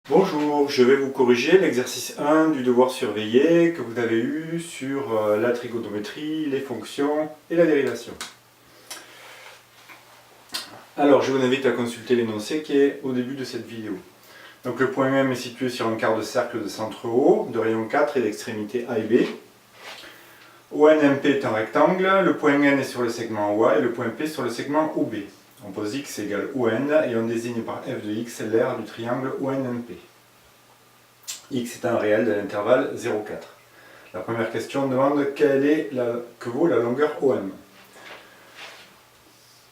Bonjour, je vais vous corriger l'exercice 1 du devoir surveillé que vous avez eu sur la trigonométrie, les fonctions et la dérivation. Alors, je vous invite à consulter l'énoncé qui est au début de cette vidéo. Donc le point M est situé sur un quart de cercle de centre O, de rayon 4 et d'extrémité A et B. ONMP est un rectangle, le point N est sur le segment OA et le point P sur le segment OB. On pose x égale ON et on désigne par f de x l'aire du triangle ONMP. X est un réel de l'intervalle 0,4. La première question demande que vaut la longueur OM.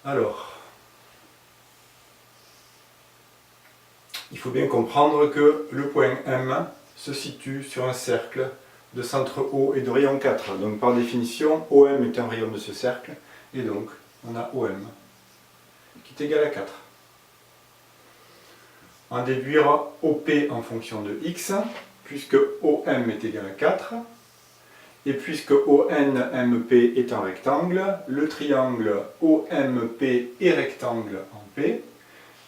Alors, il faut bien comprendre que le point M se situe sur un cercle de centre O et de rayon 4. Donc par définition, OM est un rayon de ce cercle, et donc on a OM qui est égal à 4. On va déduire OP en fonction de x, puisque OM est égal à 4, et puisque ONMP est un rectangle, le triangle OMP est rectangle en P,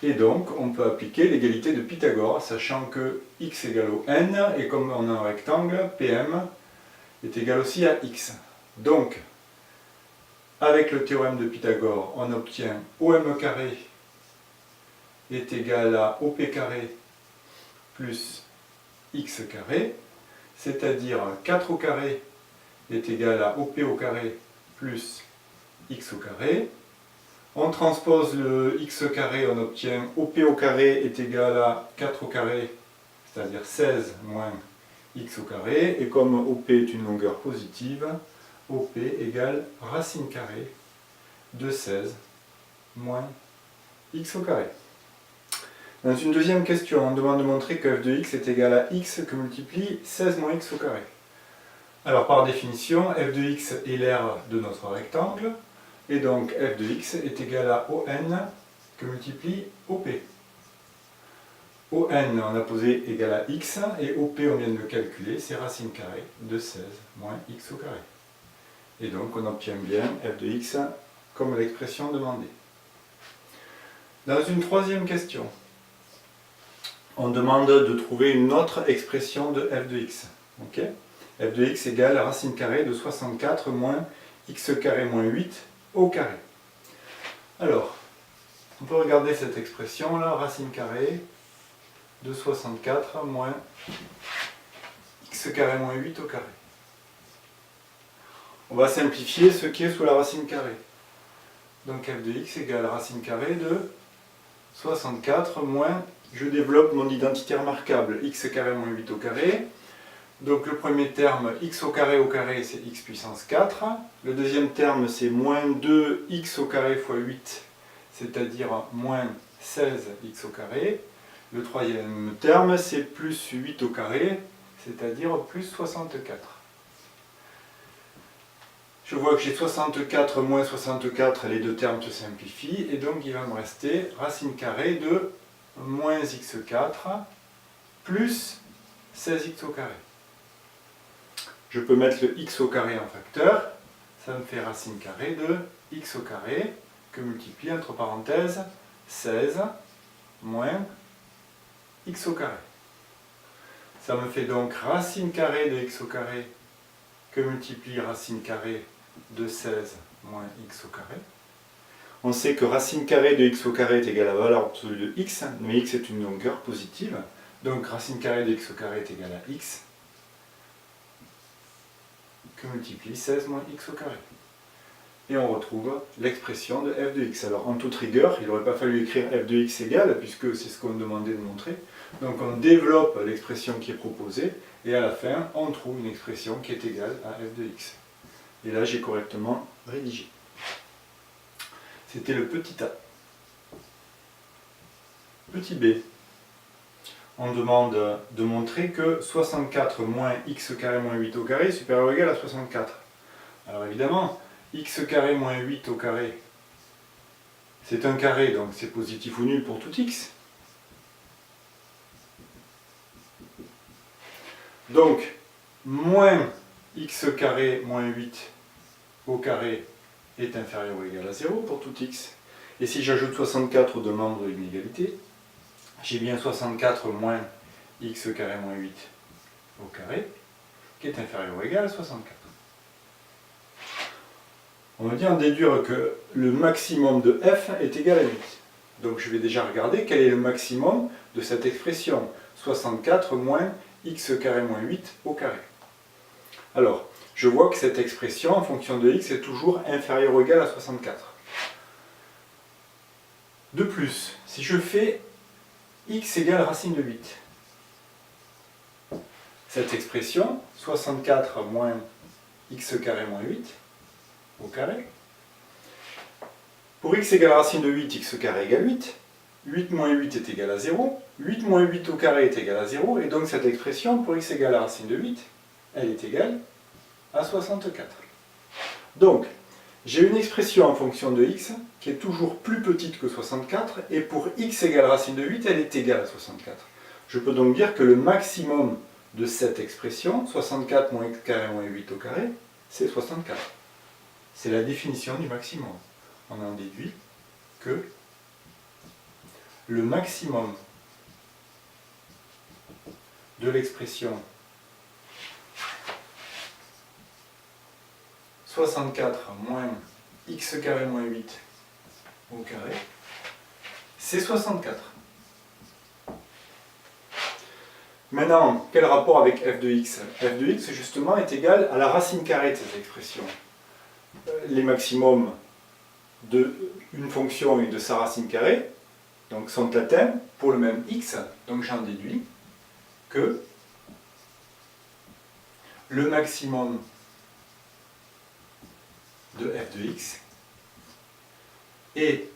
et donc on peut appliquer l'égalité de Pythagore, sachant que x égale au n, et comme on a un rectangle, PM est égal aussi à x. Donc, avec le théorème de Pythagore, on obtient OM carré est égal à OP carré plus x carré, c'est-à-dire 4 au carré est égal à OP au carré plus x au carré. On transpose le x carré, on obtient OP au carré est égal à 4 au carré, c'est-à-dire 16 moins x au carré, et comme OP est une longueur positive, OP égale racine carrée de 16 moins x au carré. Dans une deuxième question, on demande de montrer que f de x est égal à x que multiplie 16 moins x au carré. Alors par définition, f de x est l'aire de notre rectangle, et donc f de x est égal à ON que multiplie OP. ON, on a posé égal à x, et OP, on vient de le calculer, c'est racine carrée de 16 moins x au carré. Et donc on obtient bien f de x comme l'expression demandée. Dans une troisième question, on demande de trouver une autre expression de f de x. Okay, f de x égale racine carrée de 64 moins x carré moins 8 au carré. Alors, on peut regarder cette expression là, racine carrée de 64 moins x carré moins 8 au carré. On va simplifier ce qui est sous la racine carrée. Donc f de x égale racine carrée de 64 moins, je développe mon identité remarquable, x carré moins 8 au carré. Donc le premier terme, x au carré, c'est x puissance 4. Le deuxième terme, c'est moins 2x au carré fois 8, c'est-à-dire moins 16x au carré. Le troisième terme, c'est plus 8 au carré, c'est-à-dire plus 64. Je vois que j'ai 64 moins 64, les deux termes se simplifient, et donc il va me rester racine carrée de moins x4 plus 16x au carré. Je peux mettre le x au carré en facteur, ça me fait racine carrée de x au carré, que multiplie entre parenthèses 16 moins x au carré. Ça me fait donc racine carrée de x au carré, que multiplie racine carrée de 16 moins x au carré. On sait que racine carrée de x au carré est égal à la valeur absolue de x, mais x est une longueur positive, donc racine carrée de x au carré est égal à x, que multiplie 16 moins x au carré. Et on retrouve l'expression de f de x. Alors en toute rigueur, il n'aurait pas fallu écrire f de x égale, puisque c'est ce qu'on demandait de montrer. Donc on développe l'expression qui est proposée, et à la fin, on trouve une expression qui est égale à f de x. Et là, j'ai correctement rédigé. C'était le petit a. Petit b. On demande de montrer que 64 moins x carré moins 8 au carré est supérieur ou égal à 64. Alors évidemment, x carré moins 8 au carré, c'est un carré, donc c'est positif ou nul pour tout x. Donc, moins x carré moins 8 au carré est inférieur ou égal à 0 pour tout x. Et si j'ajoute 64 aux deux membres d'une égalité, j'ai bien 64 moins x carré moins 8 au carré, qui est inférieur ou égal à 64. On va bien déduire que le maximum de f est égal à 8. Donc je vais déjà regarder quel est le maximum de cette expression. 64 moins x carré moins 8 au carré. Alors, je vois que cette expression en fonction de x est toujours inférieure ou égale à 64. De plus, si je fais x égale racine de 8, cette expression, 64 moins x carré moins 8 au carré, pour x égale racine de 8, x carré égale 8, 8 moins 8 est égal à 0, 8 moins 8 au carré est égal à 0, et donc cette expression, pour x égale à racine de 8, elle est égale à 64. Donc, j'ai une expression en fonction de x qui est toujours plus petite que 64, et pour x égale racine de 8, elle est égale à 64. Je peux donc dire que le maximum de cette expression, 64 moins x carré moins 8 au carré, c'est 64. C'est la définition du maximum. On en déduit que le maximum de l'expression 64 moins x carré moins 8 au carré, c'est 64. Maintenant, quel rapport avec f de x? F de x, justement, est égal à la racine carrée de cette expression. Les maximums d'une fonction et de sa racine carrée donc, sont atteints pour le même x. Donc j'en déduis que le maximum de f de x est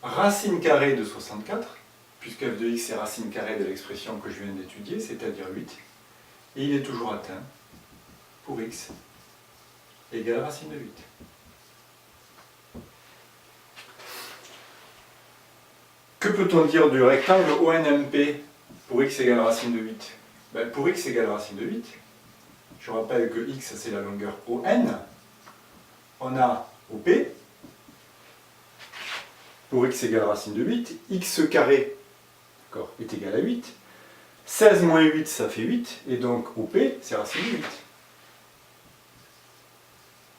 racine carrée de 64, puisque f de x est racine carrée de l'expression que je viens d'étudier, c'est-à-dire 8, et il est toujours atteint pour x égale racine de 8. Que peut-on dire du rectangle ONMP pour x égale racine de 8? Pour x égale racine de 8, je rappelle que x c'est la longueur ON, on a OP, pour x égale racine de 8, x carré est égal à 8, 16 moins 8 ça fait 8, et donc OP c'est racine de 8.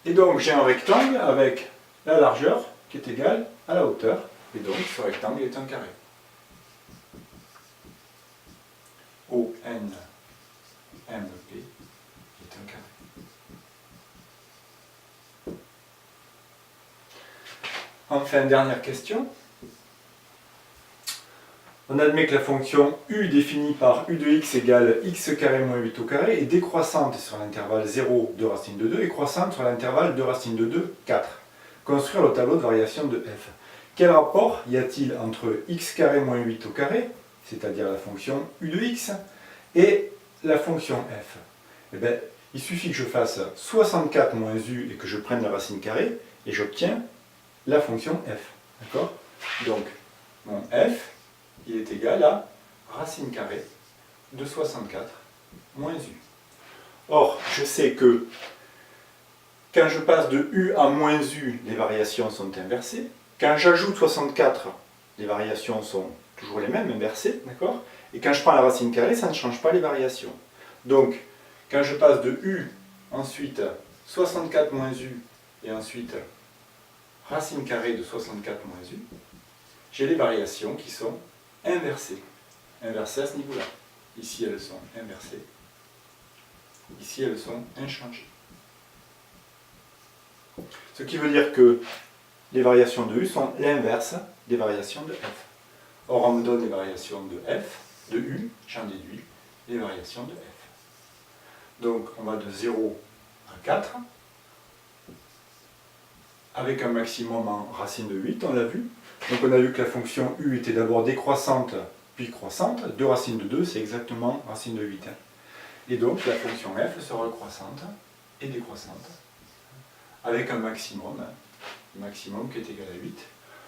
Et donc j'ai un rectangle avec la largeur qui est égale à la hauteur, et donc ce rectangle est un carré. ONMP est un carré. Enfin, dernière question. On admet que la fonction u définie par u de x égale x carré moins 8 au carré est décroissante sur l'intervalle 0, 2 racine de 2 et croissante sur l'intervalle 2 racine de 2, 4. Construire le tableau de variation de f. Quel rapport y a-t-il entre x carré moins 8 au carré, c'est-à-dire la fonction u de x, et la fonction f? Eh bien, il suffit que je fasse 64 moins u et que je prenne la racine carrée, et j'obtiens la fonction f. D'accord? Donc, mon f, il est égal à racine carrée de 64 moins u. Or, je sais que quand je passe de u à moins u, les variations sont inversées. Quand j'ajoute 64, les variations sont toujours les mêmes, inversées, d'accord? Et quand je prends la racine carrée, ça ne change pas les variations. Donc, quand je passe de u, ensuite 64 moins u, et ensuite racine carrée de 64 moins u, j'ai les variations qui sont inversées. Inversées à ce niveau-là. Ici, elles sont inversées. Ici, elles sont inchangées. Ce qui veut dire que les variations de u sont l'inverse des variations de f. Or, on me donne les variations de f, de u, j'en déduis les variations de f. Donc, on va de 0 à 4, avec un maximum en racine de 8, on l'a vu. Donc, on a vu que la fonction u était d'abord décroissante, puis croissante. 2 racines de 2, c'est exactement racine de 8. Et donc, la fonction f sera croissante et décroissante, avec un maximum qui est égal à 8.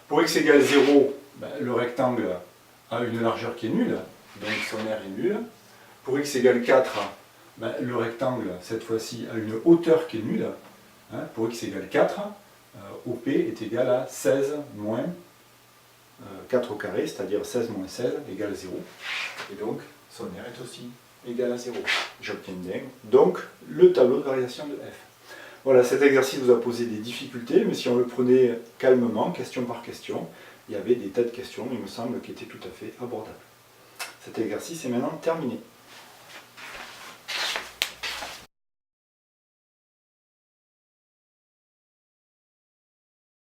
Pour x égale 0, le rectangle a une largeur qui est nulle, donc son aire est nulle. Pour x égale 4, le rectangle, cette fois-ci, a une hauteur qui est nulle. Pour x égale 4, OP est égal à 16 moins 4 au carré, c'est-à-dire 16 moins 16 égale 0. Et donc, son R est aussi égal à 0. J'obtiens donc le tableau de variation de f. Voilà, cet exercice vous a posé des difficultés, mais si on le prenait calmement, question par question, il y avait des tas de questions, il me semble, qui étaient tout à fait abordables. Cet exercice est maintenant terminé.